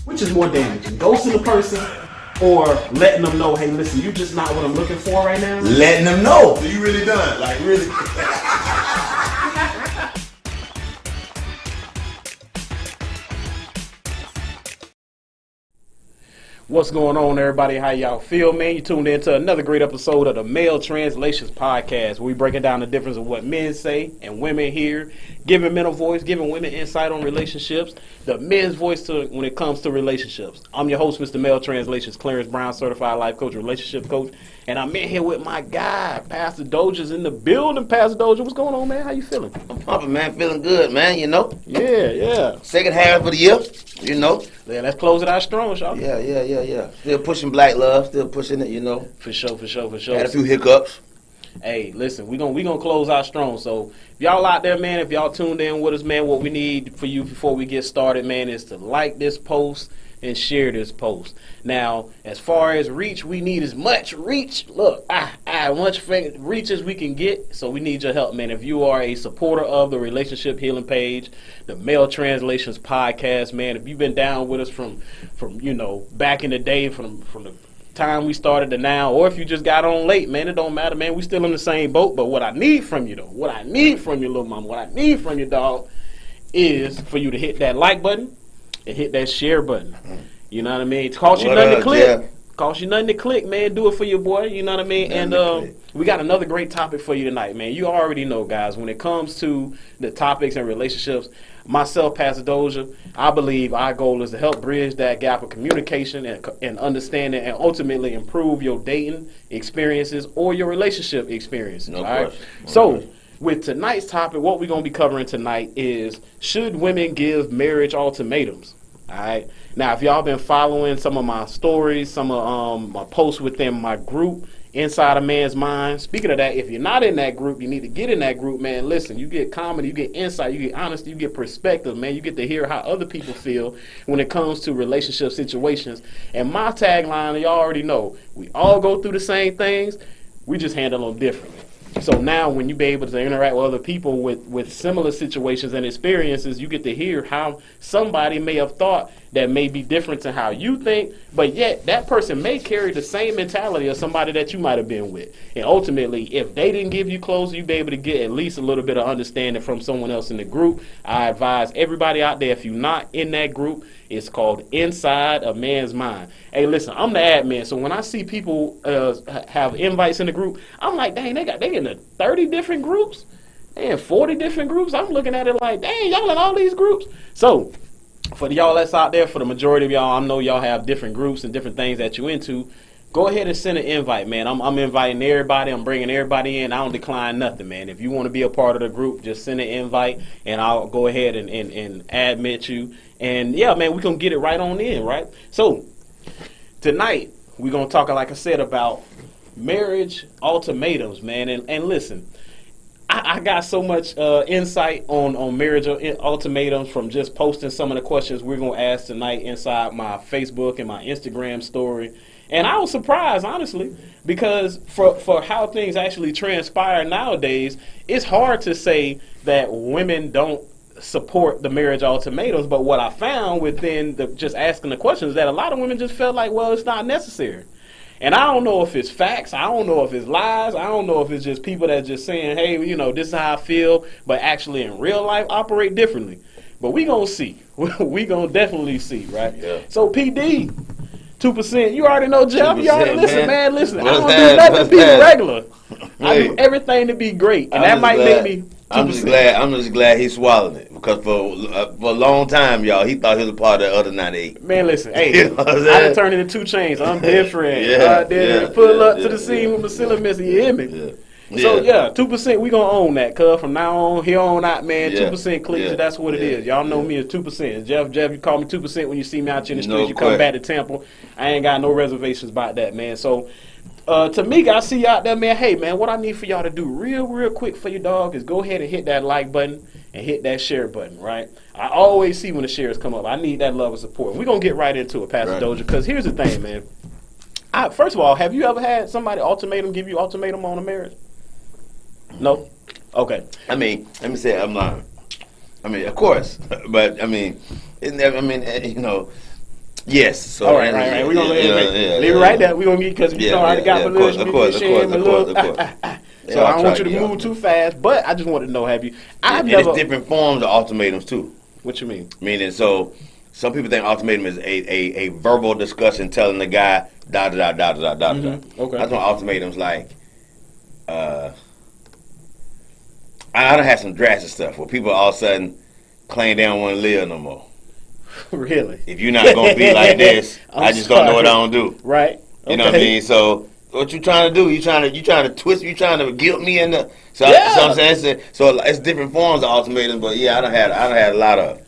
Which is more damaging? Ghosting the person or letting them know, hey, listen, you just not what I'm looking for right now? Letting them know. So you really done? Like, really? What's going on, everybody? How y'all feel, man? You tuned in to another great episode of the Male Translations Podcast, where we breaking down the difference of what men say and women hear, giving men a voice, giving women insight on relationships, the men's voice when it comes to relationships. I'm your host, Mr. Male Translations, Clarence Brown, certified life coach, relationship coach, and I'm in here with my guy, Pastor Dozier's in the building. Pastor Dozier, what's going on, man? How you feeling? I'm pumping, man. Feeling good, man, you know. Yeah. Second half of the year, you know. Yeah, let's close it out strong, y'all. Yeah. Still pushing black love, still pushing it, you know. For sure. Had a few hiccups. Hey, listen, we gonna close out strong. So if y'all out there, man, if y'all tuned in with us, man, what we need for you before we get started, man, is to like this post and share this post. Now, as far as reach, we need as much reach. Look, much reach as we can get. So we need your help, man. If you are a supporter of the Relationship Healing page, the Male Translations Podcast, man, if you've been down with us from you know, back in the day, from the time we started to now, or if you just got on late, man, it don't matter, man. We still in the same boat. But what I need from you, though, what I need from you, little mama, what I need from you, dog, is for you to hit that like button and hit that share button. You know what I mean? It costs you nothing to click. Yeah. Costs you nothing to click, man. Do it for your boy. You know what I mean? And we got another great topic for you tonight, man. You already know, guys, when it comes to the topics and relationships, myself, Pastor Dozier, I believe our goal is to help bridge that gap of communication and understanding, and ultimately improve your dating experiences or your relationship experiences. No all right? question. So, with tonight's topic, what we're going to be covering tonight is, should women give marriage ultimatums? All right. Now, if y'all been following some of my stories, some of my posts within my group, Inside a Man's Mind. Speaking of that, if you're not in that group, you need to get in that group, man. Listen, you get comedy, you get insight, you get honesty, you get perspective, man. You get to hear how other people feel when it comes to relationship situations. And my tagline, y'all already know, we all go through the same things, we just handle them differently. So now when you be able to interact with other people with similar situations and experiences, you get to hear how somebody may have thought that may be different to how you think, but yet that person may carry the same mentality of somebody that you might have been with. And ultimately, if they didn't give you closure, you be able to get at least a little bit of understanding from someone else in the group. I advise everybody out there, if you're not in that group, it's called Inside a Man's Mind. Hey, listen, I'm the admin, so when I see people have invites in the group, I'm like, dang, they in the 30 different groups? They in 40 different groups? I'm looking at it like, dang, y'all in all these groups? So, for y'all that's out there, for the majority of y'all, I know y'all have different groups and different things that you into. Go ahead and send an invite, man. I'm inviting everybody. I'm bringing everybody in. I don't decline nothing, man. If you want to be a part of the group, just send an invite, and I'll go ahead and admit you. And, yeah, man, we're going to get it right on in, right? So, tonight, we're going to talk, like I said, about marriage ultimatums, man. And listen, I got so much insight on marriage ultimatums from just posting some of the questions we're going to ask tonight inside my Facebook and my Instagram story. And I was surprised, honestly, because for how things actually transpire nowadays, it's hard to say that women don't support the marriage ultimatums. But what I found within just asking the questions is that a lot of women just felt like, well, it's not necessary. And I don't know if it's facts. I don't know if it's lies. I don't know if it's just people that just saying, hey, you know, this is how I feel, but actually in real life operate differently. But we going to see. We going to definitely see, right? Yeah. So, PD, 2%. You already know, Jeff. You already listen, man. Listen, I don't do nothing to be regular. I do everything to be great. And that might make me 2%. I'm just glad he swallowed it, because for a long time, y'all, he thought he was a part of the other 98. Man, listen, hey, I done turned into 2 chains. I'm different. Pull up to the scene with Basila Missy. You hear me? So, 2%, we going to own that, cuz from now on, here on out, man, 2% clicks, that's what it is. Y'all know me as 2%. Jeff, you call me 2% when you see me out here in the streets. You come back to Temple. I ain't got no reservations about that, man. So, Tamika, I see you out there, man. Hey, man, what I need for y'all to do real quick for your dog is go ahead and hit that like button and hit that share button, right? I always see when the shares come up. I need that love and support. We're going to get right into it, Pastor Dozier, because here's the thing, man. First of all, have you ever had somebody give you ultimatum on a marriage? No? Okay. I mean, let me say I'm lying. I mean, of course, but I mean, you know, Yes. So all right. We're going to leave it right there. We're going to get, because we already got a little. Of course. So I don't want you to move too fast, but I just wanted to know, have you? It's different forms of ultimatums, too. What you mean? Meaning, so some people think ultimatum is a verbal discussion telling the guy, da da da da da da da. Okay. That's what ultimatums like. I done had some drastic stuff where people all of a sudden claim they don't want to live no more. Really? If you're not gonna be like this, I just don't know what I don't do. Right. Okay. You know what I mean? So what you trying to do? You trying to twist? You trying to guilt me in the? So I'm saying. So it's different forms of ultimatums, but yeah, I done had a lot of.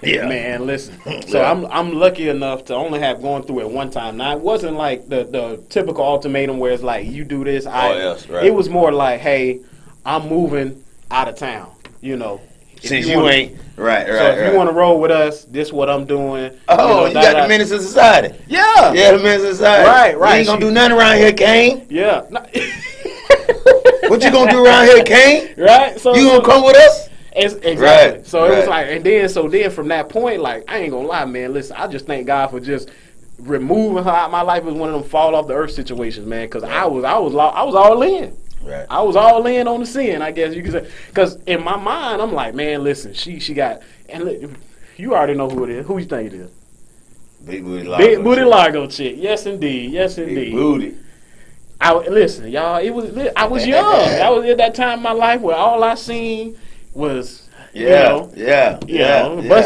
Yeah. Man, listen. So I'm lucky enough to only have gone through it one time. Now it wasn't like the typical ultimatum where it's like you do this. Yes, right. It was more like, hey, I'm moving out of town. You know. Since you ain't right. So if you want to roll with us, this is what I'm doing. Oh, you got the menace of society. Yeah. Yeah, the menace of society. Right. You ain't gonna do nothing around here, Kane. Yeah. What you gonna do around here, Kane? Right. So you gonna come with us? Exactly. Right. So it was like, and then from that point, like, I ain't gonna lie, man. Listen, I just thank God for just removing her out of my life. It was one of them fall off the earth situations, man. Because I was all in. Right. I was all in on the sin, I guess you could say. Because in my mind, I'm like, man, listen, she got, and look, you already know who it is. Who you think it is? Big Booty Largo chick. Yes, indeed. Big Booty. Listen, y'all. I was young. I was at that time in my life where all I seen was, busting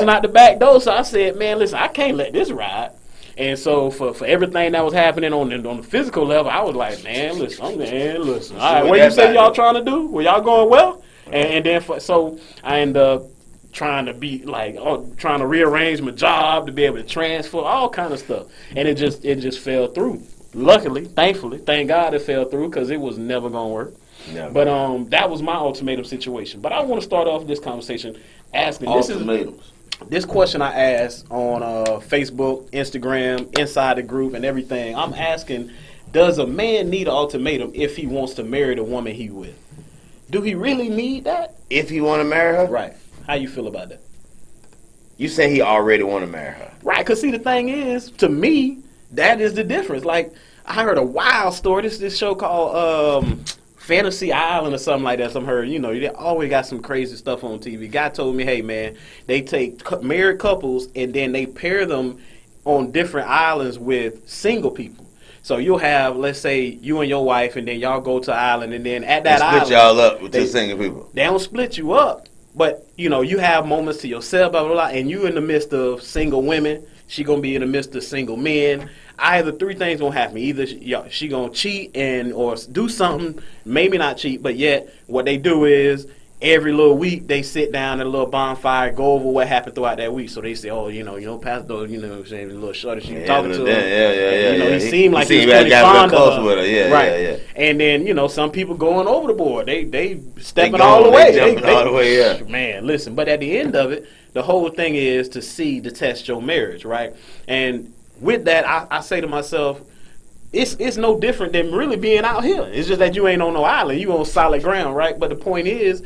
out the back door. So I said, man, listen, I can't let this ride. And so for everything that was happening on the physical level, I was like, man, listen. All right, what you say y'all trying to do? Were y'all going well? And then so I ended up trying to be like, trying to rearrange my job to be able to transfer, all kind of stuff. And it just fell through. Luckily, thankfully, thank God it fell through because it was never going to work. Never. But that was my ultimatum situation. But I want to start off this conversation asking, this question I asked on Facebook, Instagram, inside the group and everything. I'm asking, does a man need an ultimatum if he wants to marry the woman he with? Do he really need that? If he want to marry her? Right. How you feel about that? You say he already want to marry her. Right, because see, the thing is, to me, that is the difference. Like, I heard a wild story. This show called Fantasy Island or something like that. Some heard, they always got some crazy stuff on TV. Guy told me, hey man, they take married couples and then they pair them on different islands with single people. So you'll have, let's say, you and your wife, and then y'all go to an island, and then at that island, split y'all up with two single people. They don't split you up, but you have moments to yourself, blah blah blah, and you in the midst of single women. She gonna be in the midst of single men. Either three things gonna happen. Either she gonna cheat or do something, maybe not cheat, but yet what they do is every little week they sit down at a little bonfire, go over what happened throughout that week. So they say, Pastor, what I'm saying, a little shorty, she was talking to him. He seemed like he was pretty fond of her. With her. Yeah. And then some people going over the board. They stepping all the way. They jumping all the way. Yeah. Man, listen. But at the end of it, the whole thing is to test your marriage, right? And with that, I say to myself, it's no different than really being out here. It's just that you ain't on no island. You on solid ground, right? But the point is,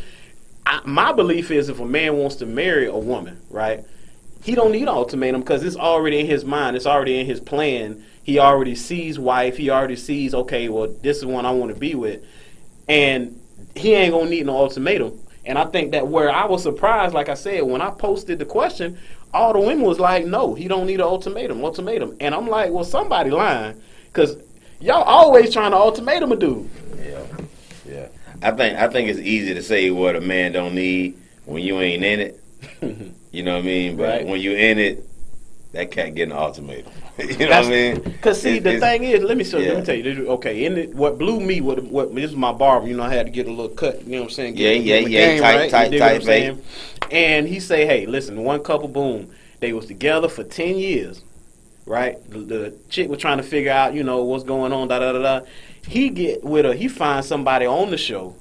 my belief is if a man wants to marry a woman, right, he don't need an ultimatum because it's already in his mind. It's already in his plan. He already sees wife. He already sees, okay, well, this is one I want to be with. And he ain't going to need no ultimatum. And I think that where I was surprised, like I said, when I posted the question, all the women was like, no, he don't need an ultimatum. And I'm like, well, somebody lying because y'all always trying to ultimatum a dude. Yeah. I think it's easy to say what a man don't need when you ain't in it. You know what I mean? But when you in it, that cat getting an ultimatum. You know what I mean? Because see, the thing is, let me tell you. Okay, what blew me, what this is my barber. I had to get a little cut. You know what I'm saying? Tight face. And he say, hey, listen, one couple, boom, they was together for 10 years, right? The chick was trying to figure out, what's going on, da da da da. He get with her. He finds somebody on the show.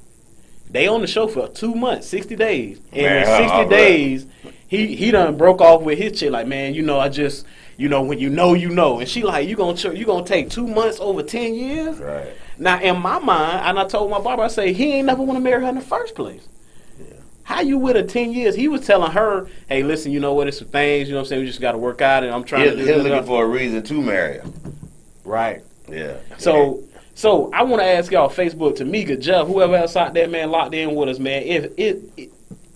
They on the show for 2 months, 60 days. And in 60 days, he done broke off with his chick. Like, man, I just, when you know. And she like, you gonna take 2 months over 10 years? Right. Now, in my mind, and I told my barber, I say, he ain't never want to marry her in the first place. Yeah. How you with her 10 years? He was telling her, hey, listen, you know what? It's some things, you know what I'm saying? We just got to work out, and I'm trying to do He's looking for a reason to marry her. Right. Yeah. So I want to ask y'all, Facebook, Tamika, Jeff, whoever else out there, man, locked in with us, man. If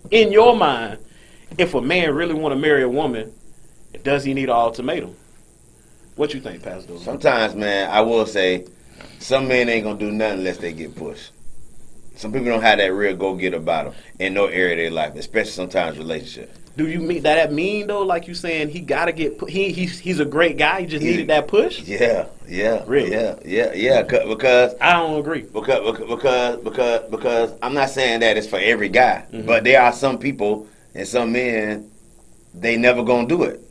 in your mind, if a man really want to marry a woman, does he need an ultimatum? What you think, Pastor? Sometimes, man, I will say, some men ain't gonna do nothing unless they get pushed. Some people don't have that real go-get about them in no area of their life, especially sometimes relationships. Do you mean that mean though? Like you saying, he gotta get he's a great guy. He just needed that push. Yeah, really, yeah. Because I don't agree. Because I'm not saying that it's for every guy, but there are some people and some men, they never gonna do it.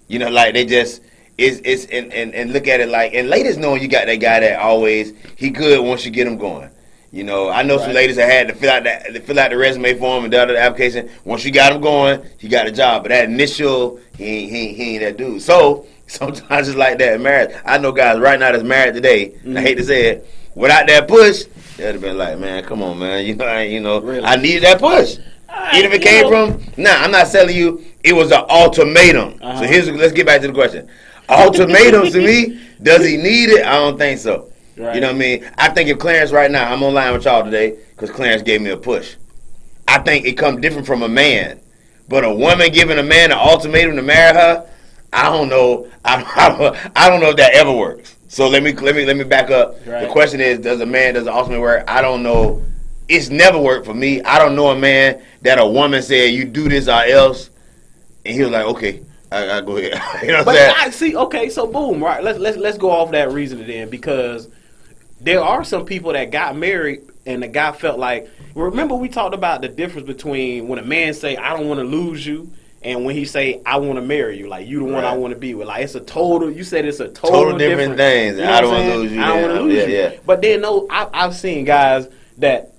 You know, like they just and look at it like, and ladies know you got that guy that always he good once you get him going. You know, I know some ladies that had to fill out the resume form and the application. Once you got him going, he got a job. But that initial, he ain't that dude. So sometimes it's like that in marriage. I know guys right now that's married today. I hate to say it, without that push, they'd have been like, man, come on, man. Really? I needed that push. Even if it came from, I'm not telling you it was an ultimatum. So let's get back to the question. Ultimatums to me, does he need it? I don't think so. Right. You know what I mean? I think if Clarence right now, I'm online with y'all today because Clarence gave me a push. I think it comes different from a man. But a woman giving a man an ultimatum to marry her, I don't know. I don't know if that ever works. So let me back up. Right. The question is, does an ultimatum work? I don't know. It's never worked for me. I don't know a man that a woman said, you do this or else, and he was like, okay. I go ahead. You know what I'm saying? I see. Okay, so boom, right? Let's go off that reasoning then, because there are some people that got married and the guy felt like. Remember, we talked about the difference between when a man say, "I don't want to lose you," and when he say, "I want to marry you," like you the one I want to be with. Like it's a total. You said it's a total different things. You know I don't want to lose you. I don't want to lose you. Yeah. But then I've seen guys that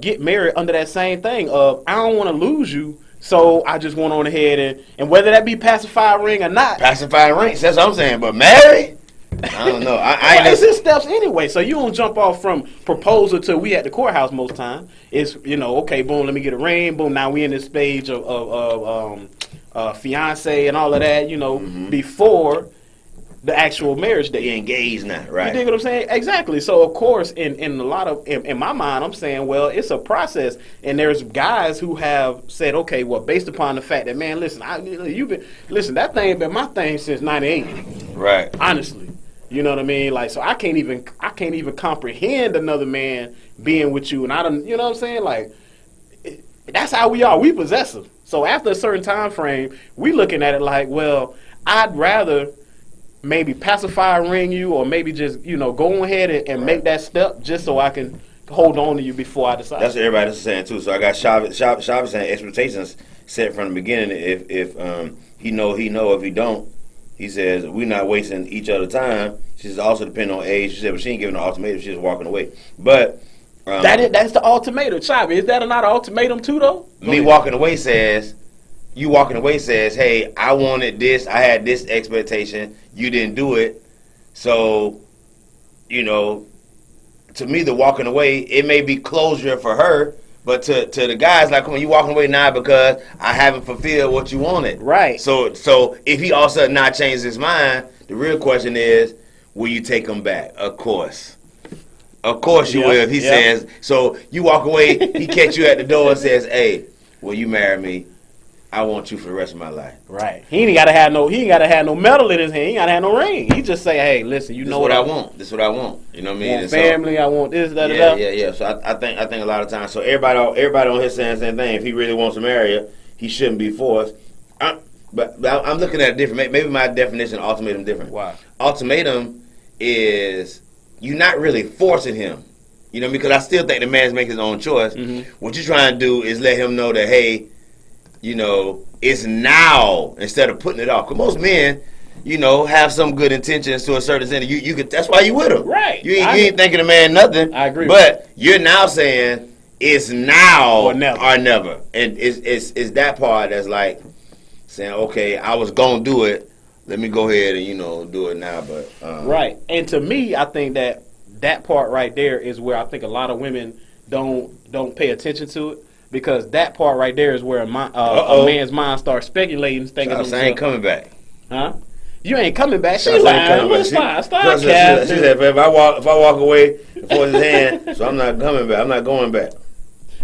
get married under that same thing of I don't want to lose you. So I just went on ahead and whether that be pacifier ring or not. Pacifier ring, that's what I'm saying. But marry? I don't know. It's in steps anyway. So you don't jump off from proposal to we at the courthouse most time. It's, okay, boom, let me get a ring. Boom, now we in this stage of fiance and all of that, before the actual marriage day. You're engaged now, right? You dig what I'm saying? Exactly. So of course, in a lot of in my mind, I'm saying, well, it's a process, and there's guys who have said, okay, well, based upon the fact that, man, listen, that thing been my thing since '98, right? Honestly, you know what I mean? Like, so I can't even comprehend another man being with you, and I don't, you know what I'm saying? Like, that's how we are. We possessive. So after a certain time frame, we looking at it like, well, I'd rather maybe pacify ring you, or maybe just go ahead and make that step just so I can hold on to you before I decide. That's what everybody's saying too. So I got Shabbat saying expectations set from the beginning. If he know, if he don't, he says we're not wasting each other's time. She says also depending on age. She said, but she ain't giving an ultimatum. She's just walking away. But that's the ultimatum. Shabbat, is that not an ultimatum too though? Walking away says. You walking away says, hey, I wanted this. I had this expectation. You didn't do it. So, to me, the walking away, it may be closure for her. But to the guys, like, come on, you walking away now because I haven't fulfilled what you wanted. Right. So if he all of a sudden not changed his mind, the real question is, will you take him back? Of course. Of course you will. If he says, so you walk away, he catch you at the door and says, hey, will you marry me? I want you for the rest of my life. Right. He ain't gotta have no medal in his hand. He ain't gotta have no ring. He just say, hey, listen, this know what I want. This is what I want. You know what I mean? I want family. I want this, that, that. Yeah. So I think a lot of times. So everybody on here saying the same thing. If he really wants to marry her, he shouldn't be forced. But I'm looking at it different. Maybe my definition of ultimatum is different. Wow. Ultimatum is you're not really forcing him. Because I still think the man's making his own choice. Mm-hmm. What you're trying to do is let him know that, hey, it's now instead of putting it off. Because most men, have some good intentions to a certain extent. You could. That's why you with him. Right. You ain't thinking a man nothing. I agree. But you're now saying it's now or never. And it's that part that's like saying, okay, I was gonna do it. Let me go ahead and do it now. But right. And to me, I think that part right there is where I think a lot of women don't pay attention to it. because that part right there is where a man's mind starts speculating, thinking, I ain't coming back. Huh? You ain't coming back. She lying. Stop capping. She said, if I walk away before his hand, so I'm not coming back. I'm not going back.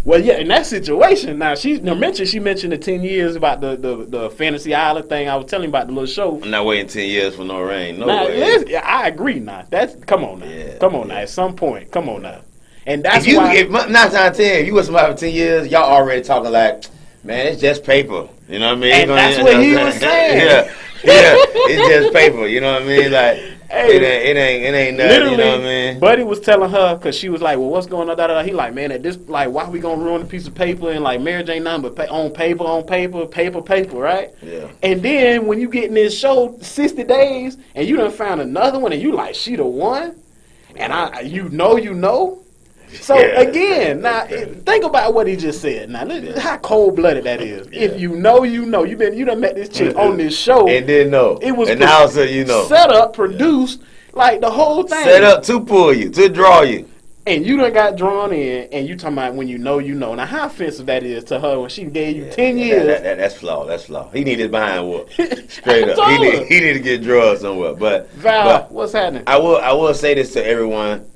Well, yeah, in that situation, now she mentioned the 10 years about the Fantasy Island thing. I was telling you about the little show. I'm not waiting 10 years for no rain. No now, way. I agree. Now come on now. Yeah, come on now. At some point, come on now. And that's if why. If 9 times out of 10, if you with somebody for 10 years, y'all already talking like, man, it's just paper. You know what I mean? And that's what he was saying. Yeah, it's just paper. You know what I mean? Like, hey, it ain't nothing. Literally, you know what I mean? Buddy was telling her because she was like, "Well, what's going on?" Da, da, da. He like, man, at this, like, why we gonna ruin a piece of paper and like marriage ain't nothing but on paper, right? Yeah. And then when you get in this show 60 days and you done found another one and you like, she the one, and you know. So again, now think about what he just said. Now, how cold blooded that is. Yeah. If you know, you done met this chick on this show and didn't know. It was now so you know. Set up, produced, like the whole thing. Set up to pull you, to draw you. And you done got drawn in, and you talking about when you know. Now, how offensive that is to her when she gave you 10 years. That's flawed. He need his behind whoop. Straight up. He need to get drugged somewhere. But Val, what's happening? I will say this to everyone.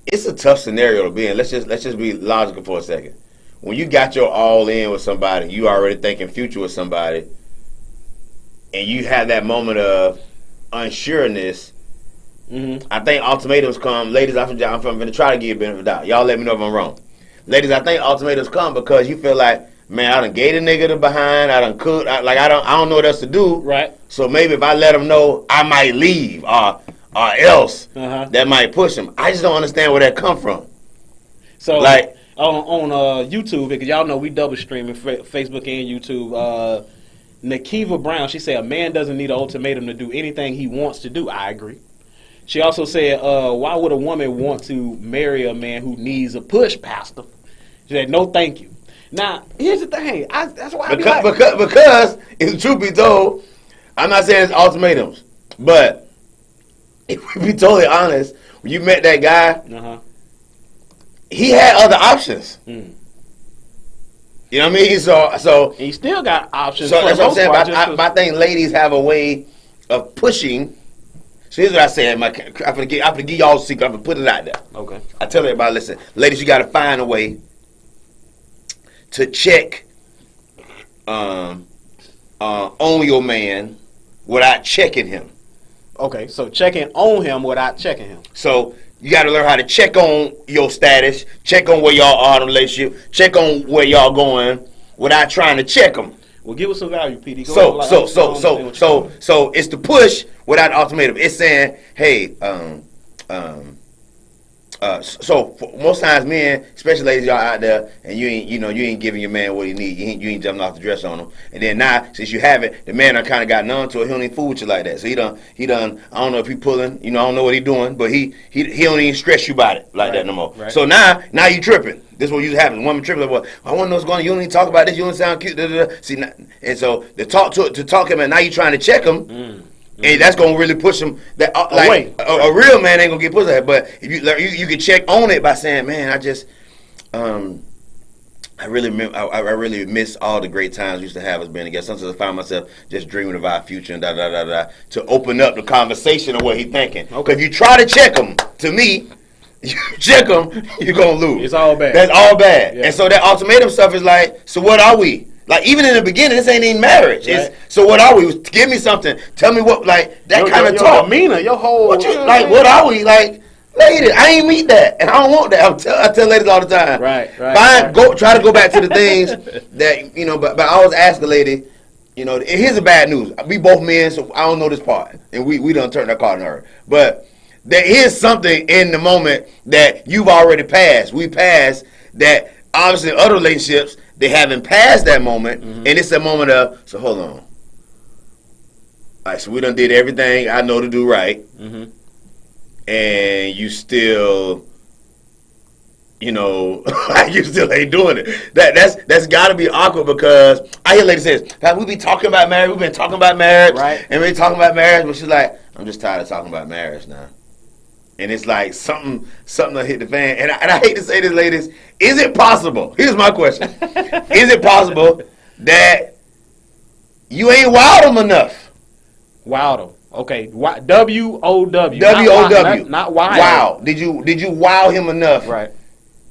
It's a tough scenario to be in. Let's just be logical for a second. When you got your all in with somebody, you already thinking future with somebody, and you have that moment of unsureness. Mm-hmm. I think ultimatums come. Ladies, I'm going to try to give you a benefit of the doubt. Y'all let me know if I'm wrong. Ladies, I think ultimatums come because you feel like, man, I done gave a nigga the behind. I done cooked. I don't know what else to do. Right. So maybe if I let him know, I might leave or else that might push him. I just don't understand where that come from. So like on YouTube, because y'all know we double streaming Facebook and YouTube. Nakiva Brown, she said a man doesn't need an ultimatum to do anything he wants to do. I agree. She also said, why would a woman want to marry a man who needs a push, Pastor? She said, no, thank you. Now, here's the thing. That's why because if the truth be told, I'm not saying it's ultimatums, but if we be totally honest, when you met that guy, he had other options. Mm. You know what I mean? So he still got options. So that's what I'm saying. I think ladies have a way of pushing. So here's what I say. I'm gonna give y'all a secret. I'm gonna put it out there. Okay. I tell everybody, listen, ladies, you got to find a way to check on your man without checking him. Okay, so checking on him without checking him. So you got to learn how to check on your status, check on where y'all are in a relationship, check on where y'all going without trying to check them. Well, give us some value, PD. So it's the push without ultimatum. It's saying, hey, so most times men, especially ladies, y'all out there, and you ain't giving your man what he need. You ain't jumping off the dress on him. And then now, since you have it, the man done kind of got numb to it. He don't even fool with you like that. So he done. I don't know if he pulling. I don't know what he doing, but he don't even stress you about it like that no more. Right. So now you tripping. This is what usually happens. Woman tripping. Like, well, I want to know what's going on. You don't even talk about this. You don't sound cute. Da, da, da. See, and so to talk him, and now you trying to check him. And that's gonna really push him. That a real man ain't gonna get pushed at. But if you can check on it by saying, "Man, I just, I really miss all the great times we used to have us being together. Sometimes I find myself just dreaming of our future and da da da da." To open up the conversation of what he's thinking. Okay. If you try to check him, to me, you check him, you're gonna lose. It's all bad. That's all bad. Yeah. And so that ultimatum stuff is like, so what are we? Like, even in the beginning, this ain't even marriage. Right. It's, so what are we? Give me something. Tell me what, like, that kind of talk. Demeanor, your whole... What are we? Like, lady, I ain't meet that. And I don't want that. I tell ladies all the time. Right. Try to go back to the things that, but I always ask a lady, here's the bad news. We both men, so I don't know this part. And we done turned that card on her. But there is something in the moment that you've already passed. We passed that, obviously, in other relationships, they haven't passed that moment, and it's a moment of, so hold on. All right, so we done did everything I know to do right, and you still, you still ain't doing it. That's got to be awkward because I hear ladies say, we be talking about marriage, we've been talking about marriage, right? And we talking about marriage, but she's like, I'm just tired of talking about marriage now. and it's like something that hit the fan. And I hate to say this, ladies, is it possible? Here's my question: is it possible that you ain't wowed them enough? Wowed them. Okay, W-O-W. W-O-W. Not wild. Wow. Did you wow him enough? Right.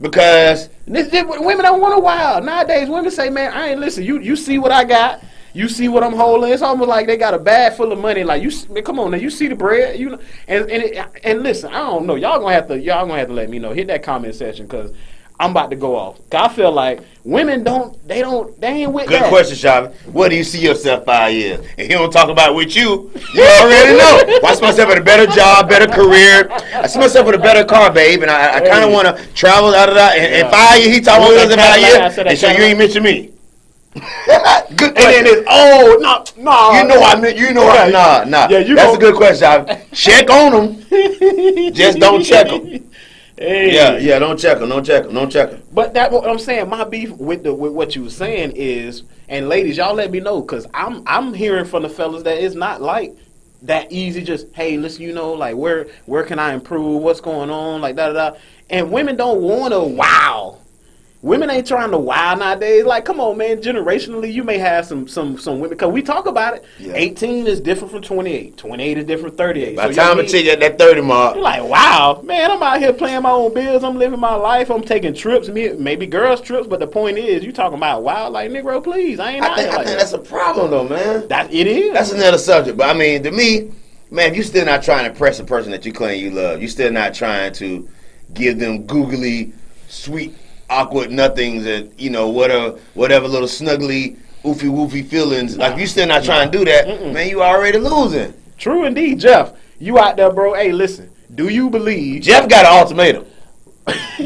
Because women don't want to wow. Nowadays, women say, man, I ain't listen. You see what I got. You see what I'm holding. It's almost like they got a bag full of money. Like come on now, you see the bread. You know, and listen, I don't know. Y'all gonna have to let me know. Hit that comment section because I'm about to go off. 'Cause I feel like women they ain't with that. Good question, Shabby. Where do you see yourself 5 years? And he don't talk about with you. You already know. Well, I see myself with a better job, better career. I see myself with a better car, babe. And I kind of want to travel out of that. And 5 years, he talking about us in 5 years. And so you ain't mention me. Good question. And then it's no. You know I meant nah. Yeah, that's a good question, Shabby. Check on them. Just don't check them. Hey. Yeah, don't check them. But that's what I'm saying. My beef with what you were saying is, and ladies, y'all let me know, because I'm hearing from the fellas that it's not like that easy. Just hey, listen, like where can I improve? What's going on? Like da. And women don't want to wow. Women ain't trying to wow nowadays. Like, come on, man. Generationally, you may have some women, because we talk about it. Yeah. 18 is different from 28. 28 is different from 38. By the time a chick at that 30 mark, you're like, wow, man, I'm out here playing my own bills. I'm living my life. I'm taking trips, maybe girls' trips. But the point is, you talking about wow, like, Negro, please. I think that's a problem, though, man. It is. That's another subject. But, I mean, to me, man, you still not trying to impress a person that you claim you love. You still not trying to give them googly, sweet, awkward nothings and whatever little snuggly oofy woofy feelings. Like you still not trying to do that, man, you already losing. True indeed, Jeff. You out there, bro. Hey, listen. Do you believe Jeff got an ultimatum?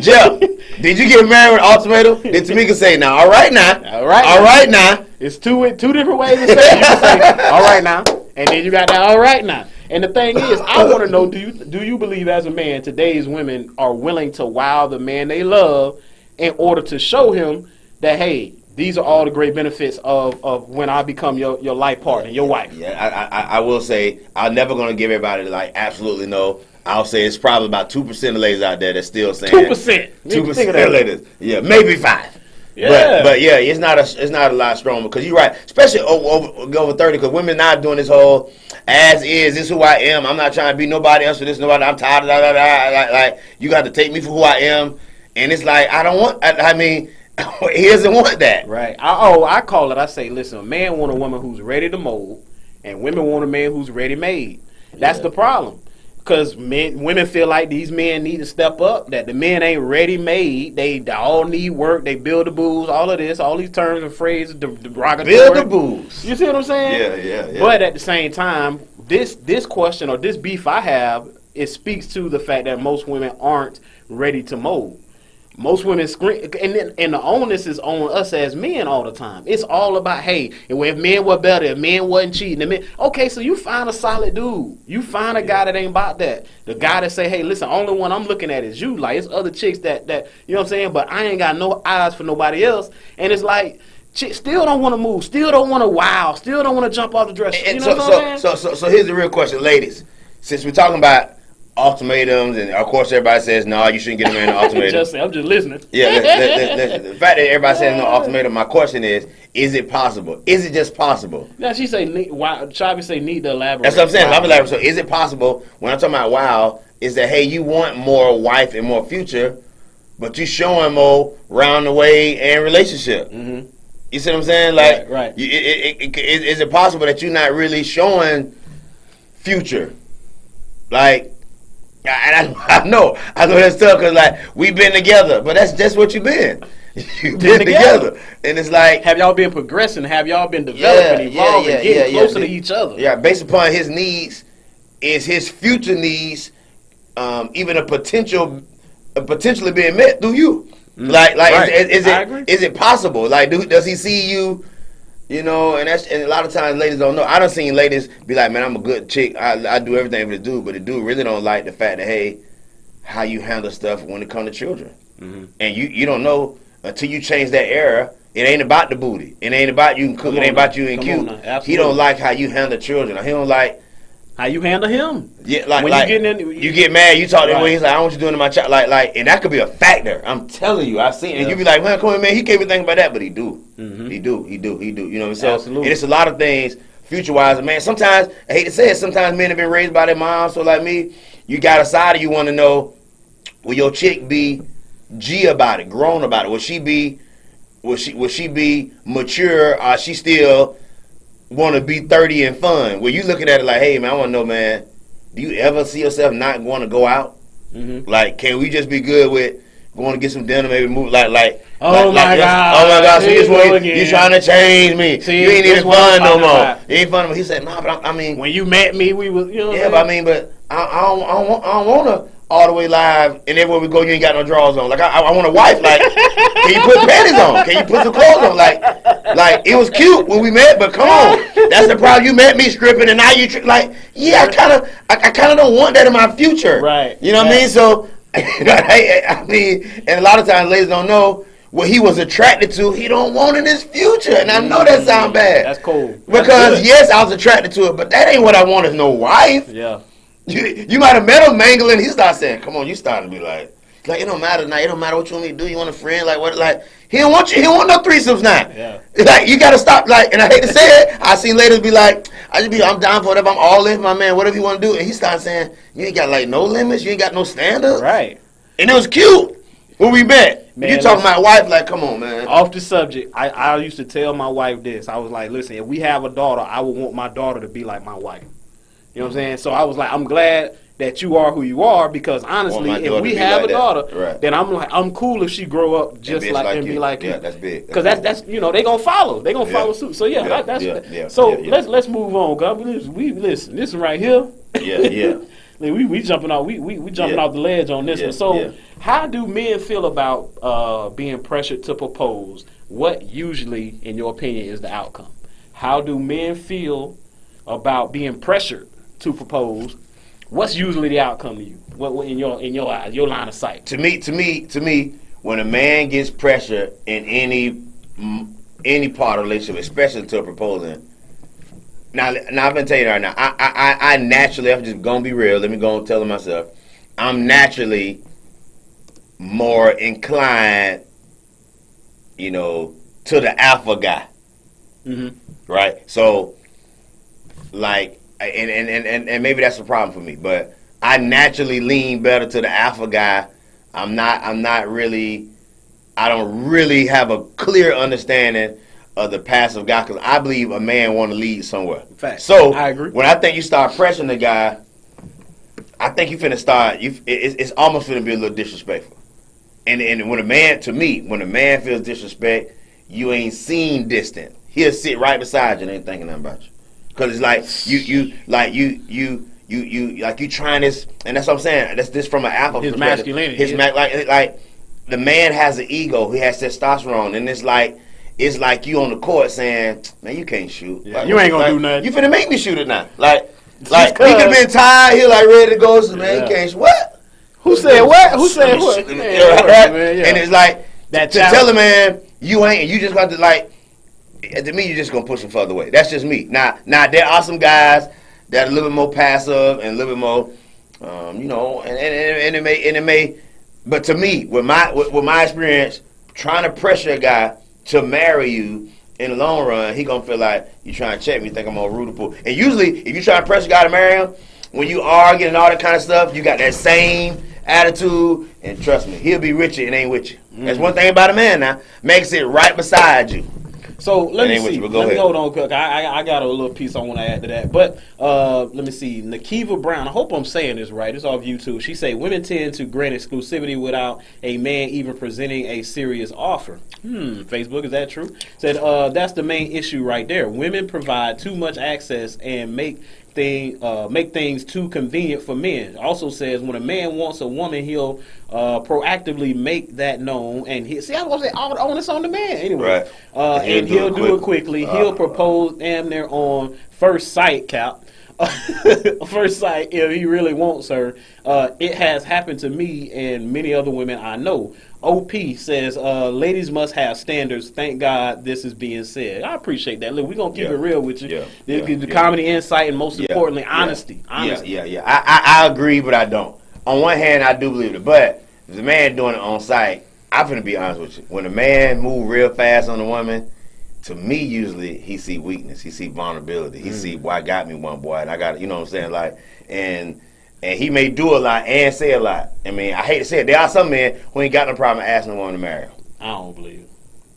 Jeff, did you get married with an ultimatum? Did Tamika say now? All right now. All right now. It's two different ways to say it. You can say all right now, and then you got that all right now. And the thing is, I want to know, do you believe as a man today's women are willing to wow the man they love in order to show him that, hey, these are all the great benefits of when I become your life partner, your wife. Yeah, I will say, I'm never going to give everybody, like, absolutely no. I'll say it's probably about 2% of ladies out there that's still saying 2%. 2% of ladies. Yeah, maybe 5. Yeah. But yeah, it's not a lot stronger, because you're right, especially over 30, because women not doing this whole as is, this is who I am. I'm not trying to be nobody else for this, nobody. I'm tired of that. Like, you got to take me for who I am. And it's like, he doesn't want that. Right. I call it, I say, listen, a man want a woman who's ready to mold, and women want a man who's ready-made. That's the problem. Because women feel like these men need to step up, that the men ain't ready-made. They all need work. They build the booze, all of this, all these terms and phrases, derogatory. Build the booze. You see what I'm saying? Yeah. But at the same time, this question or this beef I have, it speaks to the fact that most women aren't ready to mold. Most women scream, and the onus is on us as men all the time. It's all about, hey, if men were better, if men wasn't cheating, okay, so you find a solid dude. You find a guy that ain't about that. The guy that say, hey, listen, only one I'm looking at is you. Like, it's other chicks that you know what I'm saying, but I ain't got no eyes for nobody else. And it's like, chicks still don't want to move, still don't want to wow, still don't want to jump off the dresser. You know what I'm saying? So here's the real question, ladies. Since we're talking about ultimatums, and of course everybody says no, you shouldn't get a man an ultimatum. I'm just listening. Yeah, the fact that everybody says no ultimatum, my question is it possible? Is it just possible? Now she say, Chavi say need to elaborate. That's what I'm saying. I'm elaborate. So is it possible, when I'm talking about wow, is that, hey, you want more wife and more future, but you showing more round the way and relationship? Mm-hmm. You see what I'm saying? Like, right. Is it possible that you're not really showing future? Like, and I know that's tough, because like we've been together, but that's just what you've been. You've been together, and it's like, have y'all been progressing? Have y'all been developing, evolving, getting closer to each other? Yeah, based upon his needs, is his future needs, even potentially being met through you? Like, right. Is it possible? Like, does he see you? You know, and a lot of times ladies don't know. I done seen ladies be like, man, I'm a good chick. I do everything for the dude, but the dude really don't like the fact that, hey, how you handle stuff when it comes to children. Mm-hmm. And you don't know until you change that era. It ain't about the booty. It ain't about you and cook. It ain't about you and cute. He don't like how you handle children. He don't like How you handle him? Yeah, like, when like you get mad, you talk to him, he's like, I don't want you doing to my child. Like, and that could be a factor. I'm telling you, I've seen it. And you be like, man, come on, man, he can't even think about that, but he do. Mm-hmm. He do. You know what I mean? So, and it's a lot of things future-wise. Man, sometimes, I hate to say it, sometimes men have been raised by their mom, so like me, you got a side of you want to know, will your chick be G about it, grown about it? Will she be mature, or she still want to be 30 and fun? Where you looking at it like, hey, man, I want to know, man, do you ever see yourself not want to go out? Mm-hmm. Like, can we just be good with going to get some dinner, maybe move, oh my God, so you trying to change me. See, you ain't even fun no more. You ain't fun no more. He said, nah, but I mean. When you met me, we was, Yeah, but I mean, but I don't want to all the way live, and everywhere we go, you ain't got no drawers on. Like, I want a wife. Like, can you put panties on? Can you put some clothes on? Like it was cute when we met, but come on, that's the problem. You met me stripping, and now you I kind of don't want that in my future. Right. You know what I mean? So, I mean, and a lot of times, ladies don't know what he was attracted to. He don't want in his future, and I know that sounds bad. That's cool. Because yes, I was attracted to it, but that ain't what I want as no wife. Yeah. You might have met him mangling. He started saying, "Come on, you starting to be like, it don't matter now. It don't matter what you want me to do. You want a friend? Like what? Like he don't want you. He don't want no threesomes now. Yeah. Like you got to stop. Like, and I hate to say it, I seen ladies be like, I'm down for whatever. I'm all in, my man. Whatever you want to do. And he started saying, you ain't got like no limits. You ain't got no standards. Right. And it was cute when we met. Man, you talking about wife? Like, come on, man. Off the subject, I used to tell my wife this. I was like, listen, if we have a daughter, I would want my daughter to be like my wife. You know what I'm saying? So I was like, I'm glad that you are who you are, because honestly, if we have a daughter, then I'm cool if she grow up just like and be like you. Yeah, that's big. Because that's they gonna follow. They gonna follow suit. So let's move on. Cause we listen. This one right here. Yeah. we jumping off. We jumping off the ledge on this one. So how do men feel about being pressured to propose? What usually, in your opinion, is the outcome? How do men feel about being pressured to propose? What's usually the outcome to you? What in your eyes, your line of sight? To me, when a man gets pressure in any part of a relationship, especially to proposing. Now I'm gonna tell you right now. I naturally, I'm just gonna be real. Let me go and tell it myself. I'm naturally more inclined, to the alpha guy. Mm-hmm. Right. So, like. And maybe that's a problem for me, but I naturally lean better to the alpha guy. I don't really have a clear understanding of the passive guy, because I believe a man want to lead somewhere. Fact. So I agree. When I think you start pressuring the guy, I think you finna start. It's almost finna be a little disrespectful. And when a man feels disrespect, you ain't seen distant. He'll sit right beside you and ain't thinking nothing about you. Because it's like you trying this, and that's what I'm saying. That's this from an alpha his perspective. Masculinity. Like the man has an ego. He has testosterone, and it's like you on the court saying, "Man, you can't shoot. Yeah. Like, you ain't gonna do nothing. You finna make me shoot it now." Like he could have been tired. He like ready to go. So man, you can't shoot. What? Who said what? Who said what? Man, yeah. And it's like to tell a man you ain't. You just got to like. To me, you're just gonna push them further away. That's just me. Now there are some guys that are a little bit more passive and a little bit more, and it may. But to me, with my experience, trying to pressure a guy to marry you in the long run, he gonna feel like you trying to check me. Think I'm gonna root the pool. And usually, if you try to pressure a guy to marry him, when you arguing and all that kind of stuff, you got that same attitude. And trust me, he'll be with you and ain't with you. Mm-hmm. That's one thing about a man. Now makes it right beside you. So let me see. Let me hold on, Cook. I got a little piece I want to add to that. But let me see. Nakiva Brown. I hope I'm saying this right. It's off YouTube. She say women tend to grant exclusivity without a man even presenting a serious offer. Facebook, is that true? Said that's the main issue right there. Women provide too much access and make things too convenient for men. Also says when a man wants a woman, he'll proactively make that known, and I was gonna say all the onus on the man anyway. Right. And he'll do it quickly. He'll propose damn near on first sight, Cap. First sight, if he really wants her. It has happened to me and many other women I know. OP says, ladies must have standards. Thank God this is being said. I appreciate that. Look, we're going to keep it real with you. The comedy insight and most importantly, honesty. Yeah. I agree, but I don't. On one hand, I do believe it. But if the man doing it on site, I'm going to be honest with you. When a man move real fast on a woman, to me, usually, he see weakness. He see vulnerability. He see, boy, I got me one, boy, and I got, you know what I'm saying? Like, and he may do a lot and say a lot. I mean, I hate to say it. There are some men who ain't got no problem asking a woman to marry him. I don't believe it.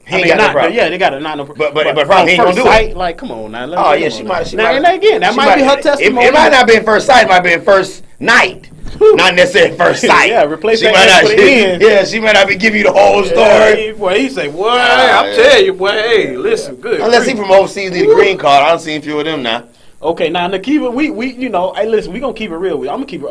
He ain't got no problem. Yeah, they got a not no problem. But probably he ain't gonna do it. Like, come on now. Oh yeah, she might. And again, that might be her testimony. It might not be in first sight. It might be in first night. Not necessarily first sight. Yeah, replace that for the end. Yeah, she might not be giving you the whole story. Boy, he say, boy, I'm telling you, boy, hey, listen, good. Unless he from overseas, need a green card. I don't see a few of them now. Okay, now Nakiva, we you know, hey, listen, we gonna keep it real. I'm gonna keep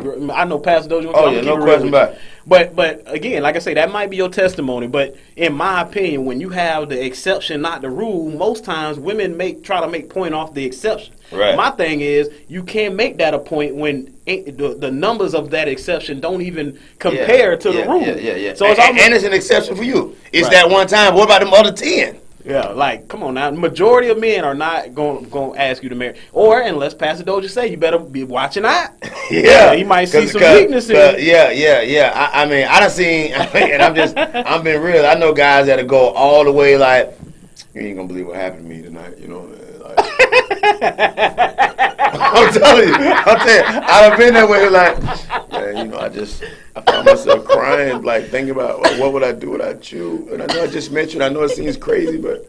it. I know Pastor Dozier. Oh yeah, no question about it. But again, like I say, that might be your testimony. But in my opinion, when you have the exception, not the rule, most times women try to make point off the exception. Right. My thing is, you can't make that a point when the numbers of that exception don't even compare to the rule. Yeah. So and it's an exception for you. It's that one time. What about them other 10? Yeah, like, come on now. The majority of men are not going to ask you to marry. Or, unless Pastor Dozier say, you better be watching out. Yeah. He might see some weakness in it. Yeah. I mean, I done seen, and I'm being real. I know guys that'll go all the way like, you ain't going to believe what happened to me tonight, you know. Like, I'm telling you. I've been that way like, man, you know, I found myself crying, like thinking about what would I do without you. And I know I just met you, and I know it seems crazy, but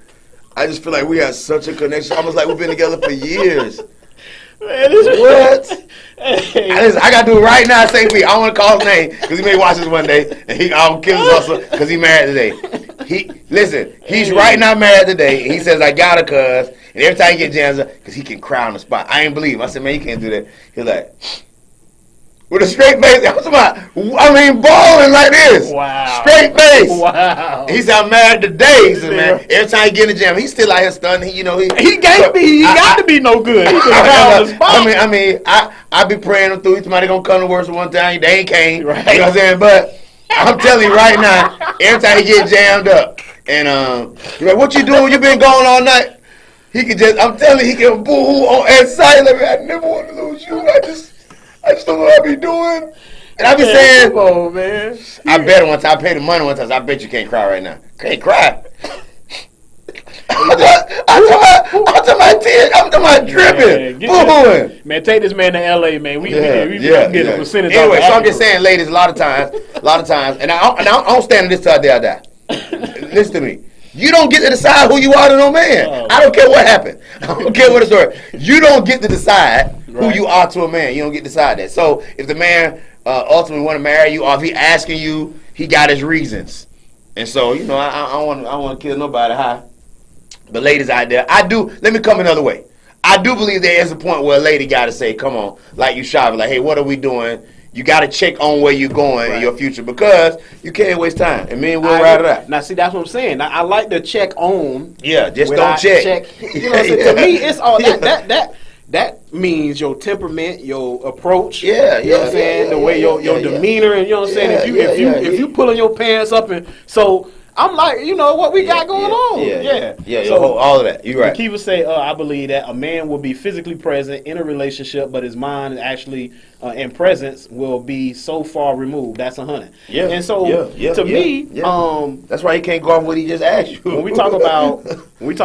I just feel like we have such a connection. Almost like we've been together for years. Man, what? I got to do it right now. Say me. I don't want to call his name because he may watch this one day, and I'll kill his hustle because he married today. He's right now married today, and he says, I got her, cuz. And every time he get jams up, because he can cry on the spot. I ain't believe him. I said, man, you can't do that. He's like, with a straight face. Balling like this. Wow. Straight face. Wow. He said, I'm married today. He said, man, every time he get in the jam, he's still out here stunning. He got to be no good. He can cry on the spot. I be praying him through. Somebody gonna come to work one time. They ain't came. Right. You know what I'm saying? But I'm telling you right now, every time he get jammed up, and he's like, what you doing? You been going all night? I'm telling you, he can boo-hoo on at sight. Like, I never want to lose you. I just don't know what I be doing. And I be saying, come on, man. I bet one time, I paid the money one time, so I bet you can't cry right now. Can't cry. I'm talking about tears. I'm talking about dripping. Boo-hooing. Man, take this man to L.A., man. We get a percentage. Anyway, so I'm just saying, ladies, a lot of times, and I don't stand on this till the day I die. Listen to me. You don't get to decide who you are to no man. Oh. I don't care what happened. I don't care what the story. You don't get to decide who you are to a man. You don't get to decide that. So if the man ultimately want to marry you, or if he asking you, he got his reasons. And so, you know, I don't want to kill nobody high. But ladies out there, let me come another way. I do believe there is a point where a lady got to say, come on, like you shopping, like, hey, what are we doing? You got to check on where you're going in your future because you can't waste time. And me and we'll ride it out. Now, see, that's what I'm saying. Now, I like to check on. Yeah, just don't check. You know what I'm saying? To me, it's all that means your temperament, your approach. Yeah, you know what I'm saying? The way your demeanor, and you know what I'm saying? If you pulling your pants up, and so I'm like, you know what we got going on. Yeah. So, all of that. You're right. Kiva say, I believe that a man will be physically present in a relationship, but his mind actually and presence will be so far removed. That's 100. Yeah. And so to me, that's why he can't go off what he just asked you. When we talk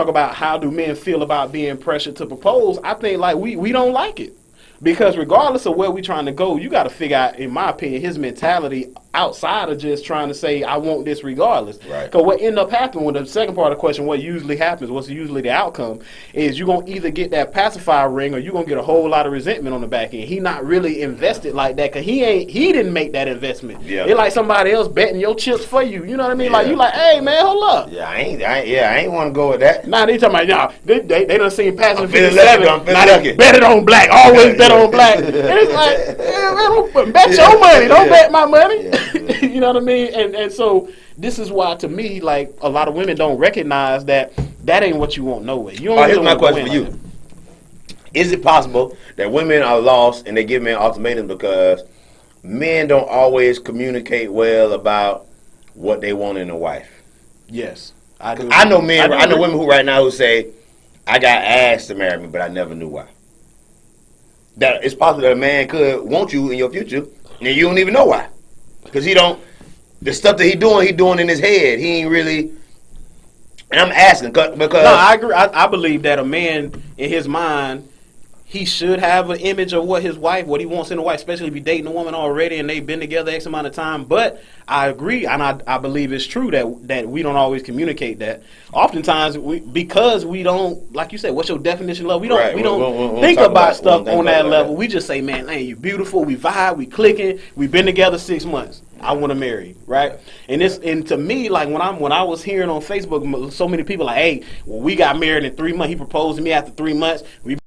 about how do men feel about being pressured to propose, I think like we don't like it. Because regardless of where we're trying to go, you got to figure out, in my opinion, his mentality outside of just trying to say, I want this regardless. Right. Because what end up happening with the second part of the question, what usually happens, what's usually the outcome, is you're going to either get that pacifier ring or you're going to get a whole lot of resentment on the back end. He not really invested like that because he didn't make that investment. Yeah. It's like somebody else betting your chips for you. You know what I mean? Yeah. Like, you like, hey, man, hold up. Yeah, I ain't want to go with that. Nah, they talking about, they done seen passing 57. I'm lucky. Bet it on black. Always bet on black. And it's like, man, bet your money. Don't bet my money. You know what I mean? And so this is why, to me, like, a lot of women don't recognize that ain't what you want nowhere. You don't here's my question for you. Like, is it possible that women are lost and they give men ultimatums because men don't always communicate well about what they want in a wife. Yes, I do. I know men. I know women who right now who say, "I got asked to marry me, but I never knew why." That it's possible that a man could want you in your future, and you don't even know why, because he don't. The stuff that he doing in his head. He ain't really. And I'm asking because. No, I agree. I believe that a man in his mind, he should have an image of what his wife, what he wants in a wife, especially if he's dating a woman already and they've been together X amount of time. But I agree, and I believe it's true that we don't always communicate that. Oftentimes, because we don't, like you said, what's your definition of love? We don't think about stuff on that level. We just say, man, you beautiful, we vibe, we clicking, we've been together 6 months. I want to marry you, right? And to me, like when I was hearing on Facebook, so many people like, hey, well, we got married in 3 months. He proposed to me after 3 months. We